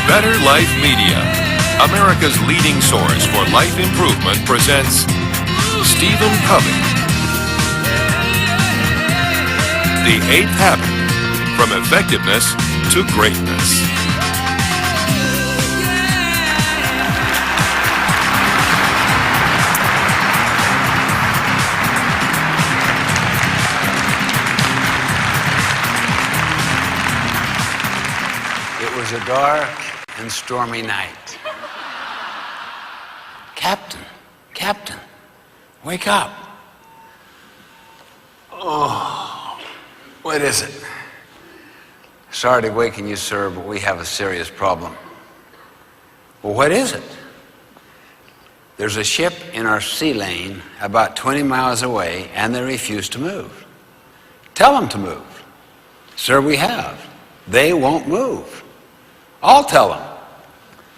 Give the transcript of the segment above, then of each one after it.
Better Life Media, America's leading source for life improvement, presents Stephen Covey. The 8th Habit, from effectiveness to greatness. It was a dark and stormy night. Captain, wake up. Oh, what is it? Sorry to waken you, sir, but we have a serious problem. Well, what is it? There's a ship in our sea lane about 20 miles away, and they refuse to move. Tell them to move. Sir, we have. They won't move. I'll tell them.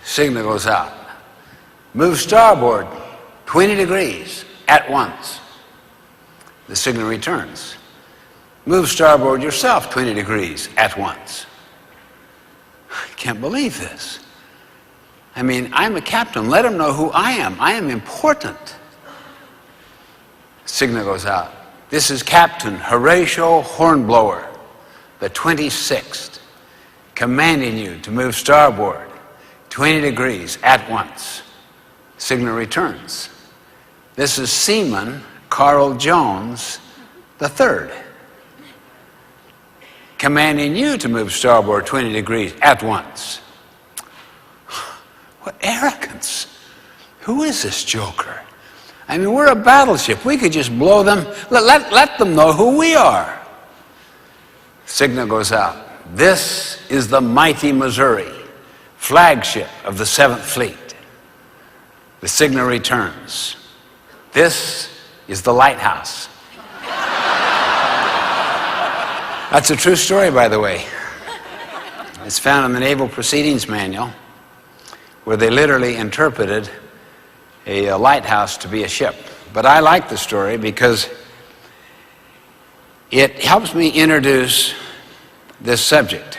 Signal goes out. Move starboard 20 degrees at once. The signal returns. Move starboard yourself 20 degrees at once. I can't believe this. I mean, I'm a captain. Let them know who I am. I am important. Signal goes out. This is Captain Horatio Hornblower, the 26th, commanding you to move starboard 20 degrees at once. Signal returns. This is Seaman Carl Jones, the 3rd, commanding you to move starboard 20 degrees at once. What arrogance. Who is this joker? I mean, we're a battleship. We could just blow them. Let them know who we are. Signal goes out. This is the mighty Missouri, flagship of the 7th Fleet. The signal returns. This is the lighthouse. That's a true story, by the way. It's found in the Naval Proceedings Manual, where they literally interpreted a lighthouse to be a ship. But I like the story because it helps me introduce this subject,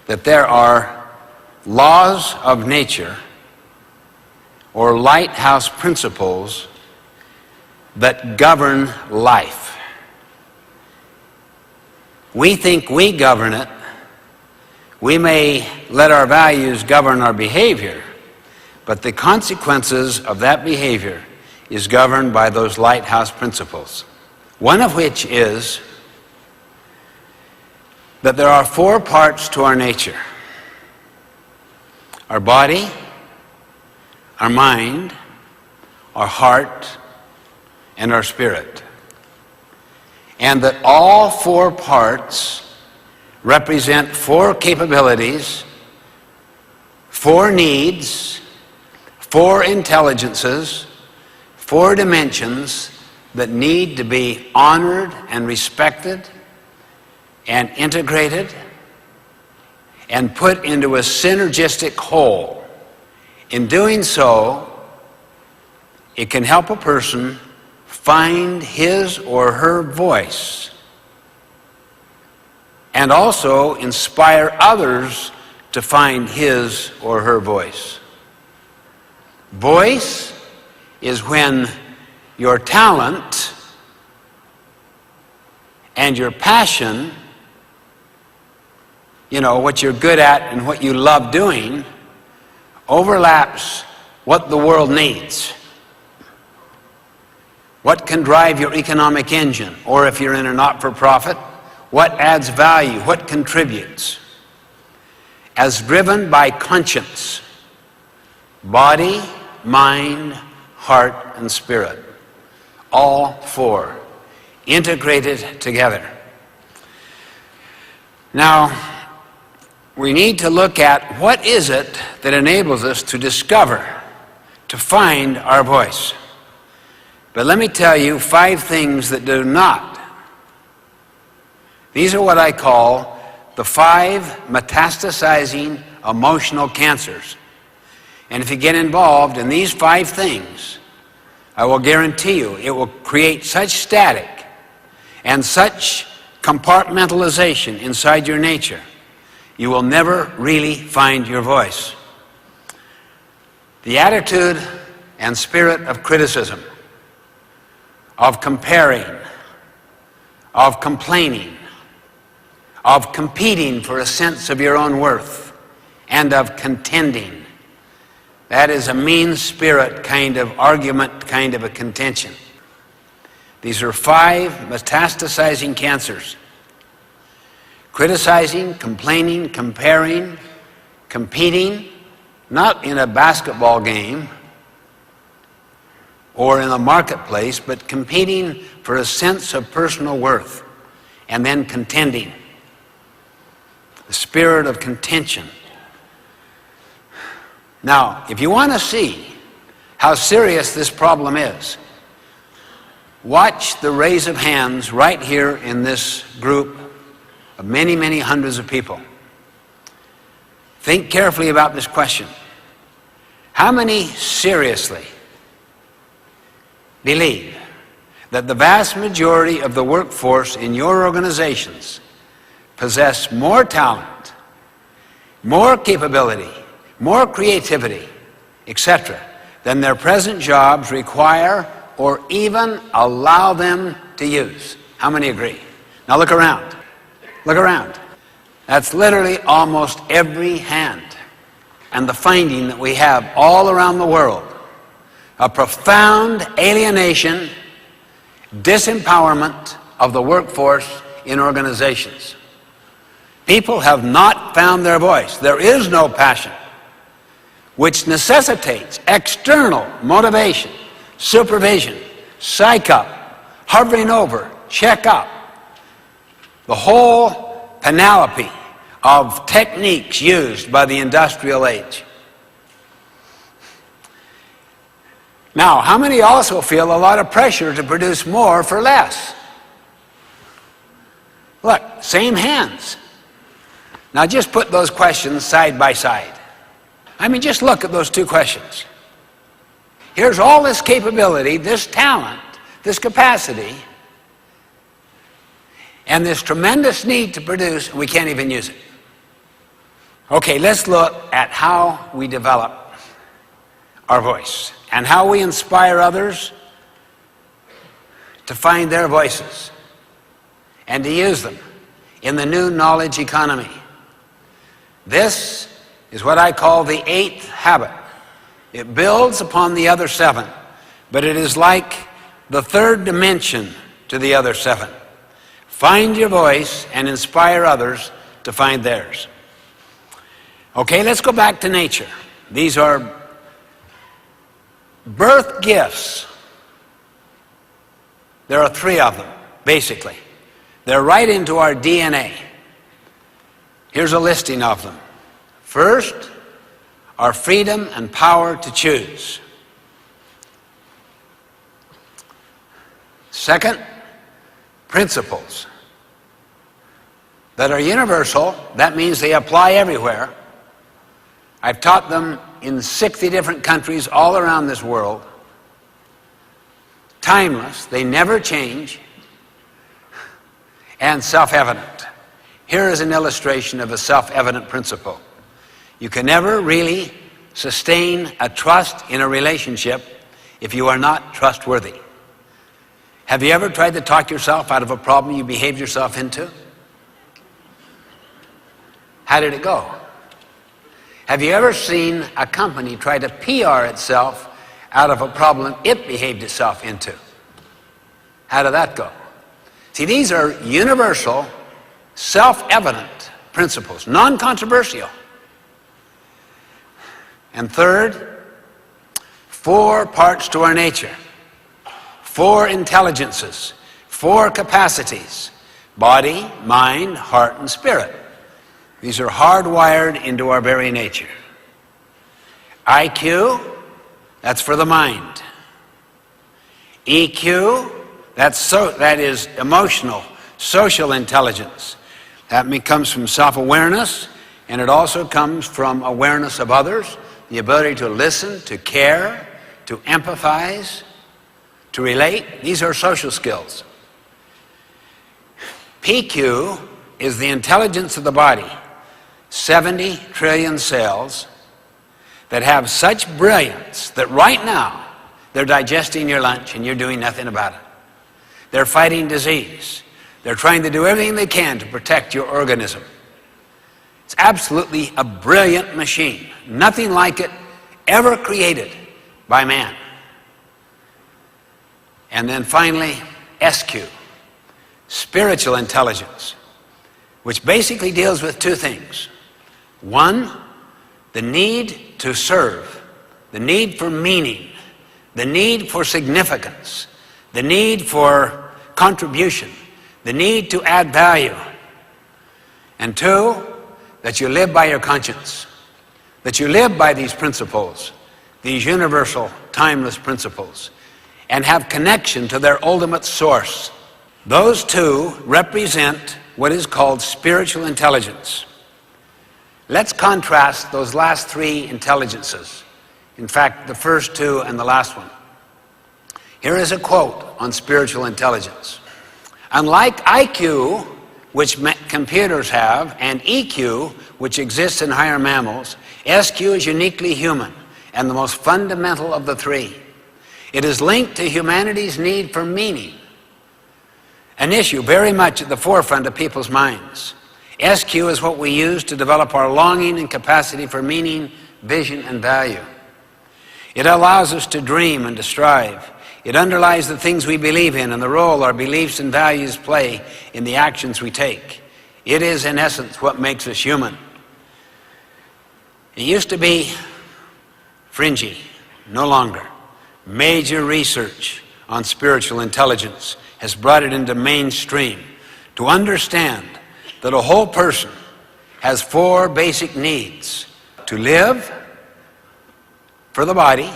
that there are laws of nature or lighthouse principles that govern life. We think we govern it. We may let our values govern our behavior, but the consequences of that behavior is governed by those lighthouse principles. One of which is that there are 4 parts to our nature: our body, our mind, our heart, and our spirit. And that all 4 parts represent 4 capabilities, 4 needs, 4 intelligences, 4 dimensions that need to be honored and respected and integrated and put into a synergistic whole. In doing so, it can help a person find his or her voice and also inspire others to find his or her voice. Voice is when your talent and your passion, you know, what you're good at and what you love doing, overlaps what the world needs. What can drive your economic engine? Or if you're in a not-for-profit, what adds value? What contributes? As driven by conscience, body, mind, heart, and spirit. All 4 integrated together. Now, we need to look at what is it that enables us to discover, to find our voice. But let me tell you 5 things that do not. These are what I call the 5 metastasizing emotional cancers. And if you get involved in these 5 things, I will guarantee you it will create such static and such compartmentalization inside your nature. you will never really find your voice. The attitude and spirit of criticism, of comparing, of complaining, of competing for a sense of your own worth, and of contending. That is a mean spirit kind of argument, kind of a contention. These are 5 metastasizing cancers. Criticizing, complaining, comparing, competing, not in a basketball game or in a marketplace, but competing for a sense of personal worth, and then contending. The spirit of contention. Now, if you want to see how serious this problem is, watch the raise of hands right here in this group of many, many hundreds of people. Think carefully about this question. How many seriously believe that the vast majority of the workforce in your organizations possess more talent, more capability, more creativity, etc., than their present jobs require or even allow them to use? How many agree? Now look around. Look around. That's literally almost every hand. And the finding that we have all around the world, a profound alienation, disempowerment of the workforce in organizations. People have not found their voice. There is no passion, which necessitates external motivation, supervision, psych up, hovering over, check up. The whole panoply of techniques used by the industrial age. Now, how many also feel a lot of pressure to produce more for less? Look, same hands. Now just put those questions side by side. I mean, just look at those 2 questions. Here's all this capability, this talent, this capacity, and this tremendous need to produce, and we can't even use it. Okay, let's look at how we develop our voice and how we inspire others to find their voices and to use them in the new knowledge economy. This is what I call the 8th habit. It builds upon the other 7, but it is like the 3rd dimension to the other 7. Find your voice and inspire others to find theirs. Okay, let's go back to nature. These are birth gifts. There are 3 of them, basically. They're right into our DNA. Here's a listing of them. First, our freedom and power to choose. Second, principles that are universal. That means they apply everywhere. I've taught them in 60 different countries all around this world. Timeless, they never change, and self-evident. Here is an illustration of a self-evident principle. You can never really sustain a trust in a relationship if you are not trustworthy. Have you ever tried to talk yourself out of a problem you behaved yourself into? How did it go? Have you ever seen a company try to PR itself out of a problem it behaved itself into? How did that go? See, these are universal, self-evident principles, non-controversial. And third, 4 parts to our nature, 4 intelligences, 4 capacities: body, mind, heart, and spirit. These are hardwired into our very nature. IQ, that's for the mind. EQ, that is emotional, social intelligence. That comes from self-awareness, and it also comes from awareness of others, the ability to listen, to care, to empathize, to relate. These are social skills. PQ is the intelligence of the body. 70 trillion cells that have such brilliance that right now they're digesting your lunch and you're doing nothing about it. They're fighting disease. They're trying to do everything they can to protect your organism. It's absolutely a brilliant machine. Nothing like it ever created by man. And then finally, SQ, spiritual intelligence, which basically deals with two things. One, the need to serve, the need for meaning, the need for significance, the need for contribution, the need to add value. And two, that you live by your conscience, that you live by these principles, these universal, timeless principles, and have connection to their ultimate source. Those two represent what is called spiritual intelligence. Let's contrast those last three intelligences. In fact, the first two and the last one. Here is a quote on spiritual intelligence. Unlike IQ, which computers have, and EQ, which exists in higher mammals, SQ is uniquely human and the most fundamental of the three. It is linked to humanity's need for meaning, an issue very much at the forefront of people's minds. SQ is what we use to develop our longing and capacity for meaning, vision, and value. It allows us to dream and to strive. It underlies the things we believe in and the role our beliefs and values play in the actions we take. It is, in essence, what makes us human. It used to be fringy, no longer. Major research on spiritual intelligence has brought it into mainstream to understand that a whole person has four basic needs: to live for the body,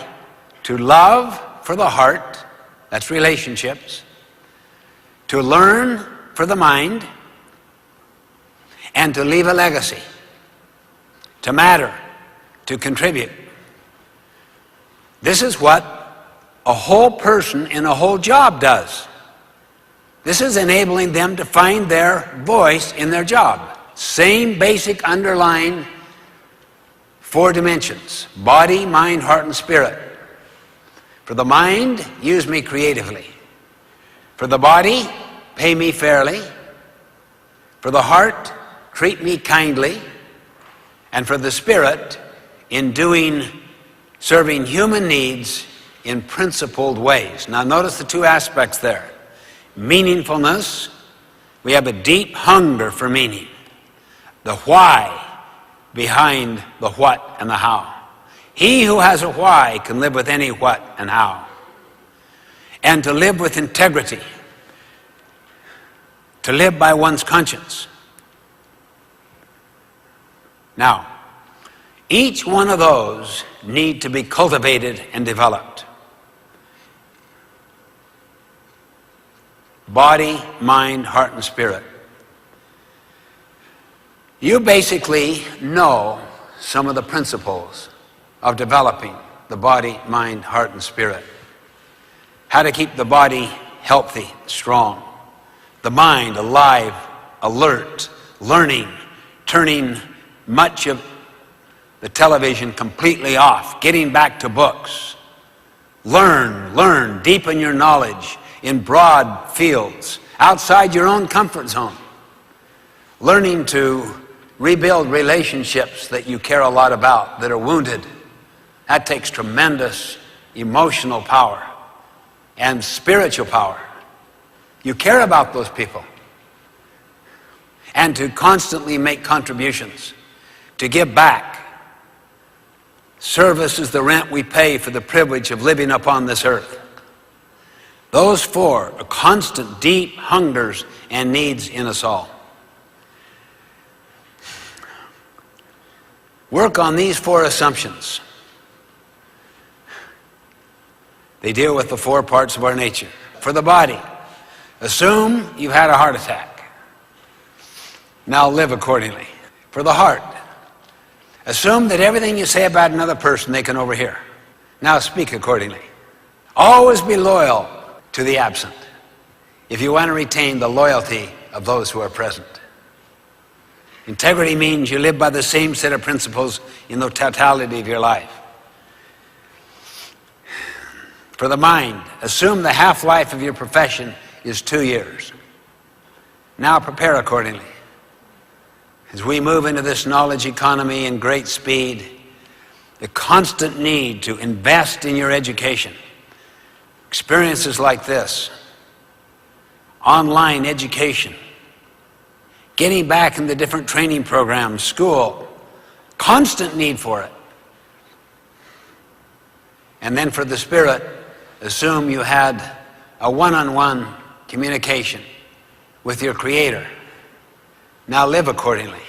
to love for the heart, that's relationships, to learn for the mind, and to leave a legacy, to matter, to contribute. This is what a whole person in a whole job does. This is enabling them to find their voice in their job. Same basic underlying four dimensions: body, mind, heart, and spirit. For the mind, use me creatively. For the body, pay me fairly. For the heart, treat me kindly. And for the spirit, in serving human needs in principled ways. Now notice the two aspects there. Meaningfulness, we have a deep hunger for meaning. The why behind the what and the how. He who has a why can live with any what and how. And to live with integrity. To live by one's conscience. Now, each one of those need to be cultivated and developed. Body, mind, heart, and spirit. You basically know some of the principles of developing the body, mind, heart, and spirit. How to keep the body healthy, strong. The mind alive, alert, learning, turning much of the television completely off, getting back to books. Learn, deepen your knowledge in broad fields, outside your own comfort zone. Learning to rebuild relationships that you care a lot about, that are wounded. That takes tremendous emotional power and spiritual power. You care about those people. And to constantly make contributions, to give back. Service is the rent we pay for the privilege of living upon this earth. Those four are constant, deep hungers and needs in us all. Work on these four assumptions. They deal with the four parts of our nature. For the body, assume you've had a heart attack. Now live accordingly. For the heart, assume that everything you say about another person they can overhear. Now speak accordingly. Always be loyal to the absent if you want to retain the loyalty of those who are present. Integrity means you live by the same set of principles in the totality of your life. For the mind, assume the half-life of your profession is 2 years. Now prepare accordingly. As we move into this knowledge economy in great speed, the constant need to invest in your education, experiences like this, online education, getting back in the different training programs, school, constant need for it. And then for the spirit, assume you had a one-on-one communication with your Creator. Now live accordingly.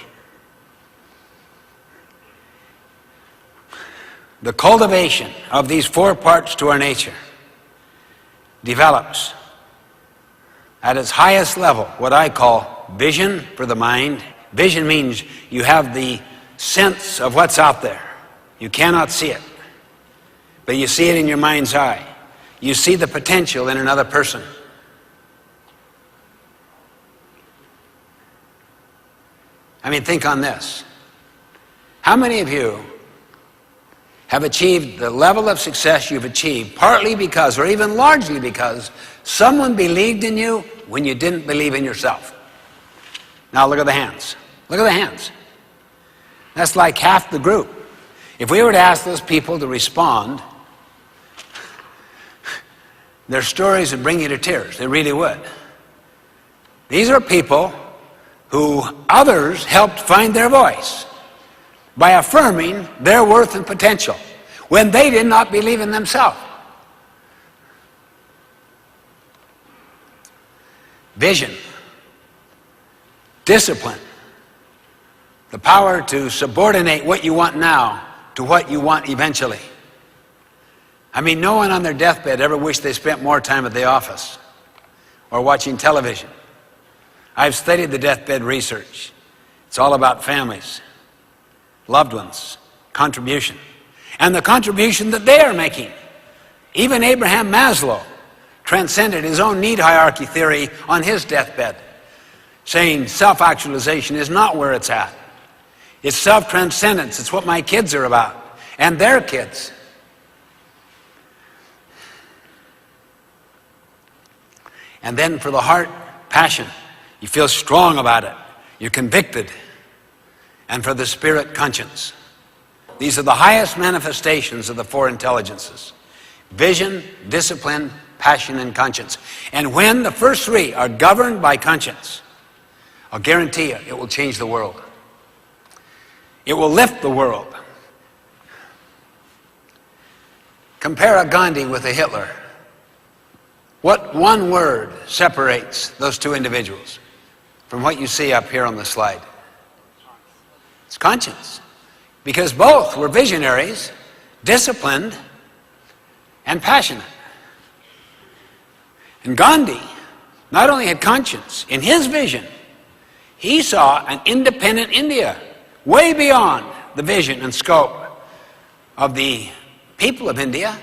The cultivation of these 4 parts to our nature develops at its highest level what I call vision for the mind. Vision means you have the sense of what's out there. You cannot see it, but you see it in your mind's eye. You see the potential in another person. I mean, think on this. How many of you have achieved the level of success you've achieved partly because, or even largely because, someone believed in you when you didn't believe in yourself? Now look at the hands. Look at the hands. That's like half the group. If we were to ask those people to respond, their stories would bring you to tears. They really would. These are people who others helped find their voice by affirming their worth and potential when they did not believe in themselves. Vision, discipline, the power to subordinate what you want now to what you want eventually. I mean, no one on their deathbed ever wished they spent more time at the office or watching television. I've studied the deathbed research. It's all about families, loved ones, contribution, and the contribution that they are making. Even Abraham Maslow transcended his own need hierarchy theory on his deathbed, saying self-actualization is not where it's at. It's self-transcendence. It's what my kids are about, and their kids. And then for the heart, passion. You feel strong about it. You're convicted. And for the spirit, conscience. These are the highest manifestations of the 4 intelligences: vision, discipline, passion, and conscience. And when the first 3 are governed by conscience, I'll guarantee you it will change the world. It will lift the world. Compare a Gandhi with a Hitler. What one word separates those 2 individuals from what you see up here on the slide? It's conscience. Because both were visionaries, disciplined, and passionate. And Gandhi not only had conscience, in his vision, he saw an independent India, way beyond the vision and scope of the people of India.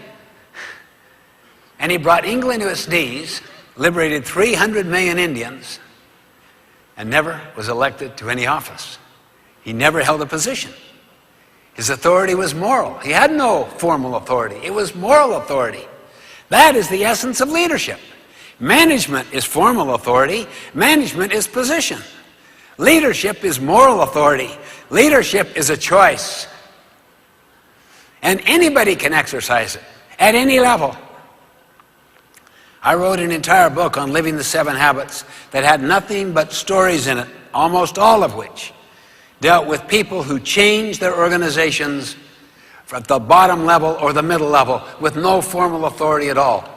And he brought England to its knees, liberated 300 million Indians, and never was elected to any office. He never held a position. His authority was moral. He had no formal authority. It was moral authority. That is the essence of leadership. Management is formal authority. Management is position. Leadership is moral authority. Leadership is a choice. And anybody can exercise it at any level. I wrote an entire book on living the 7 habits that had nothing but stories in it, almost all of which dealt with people who changed their organizations at the bottom level or the middle level with no formal authority at all.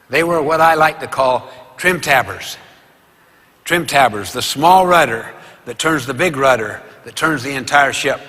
They were what I like to call trim tabbers. Trim tabbers, the small rudder that turns the big rudder that turns the entire ship.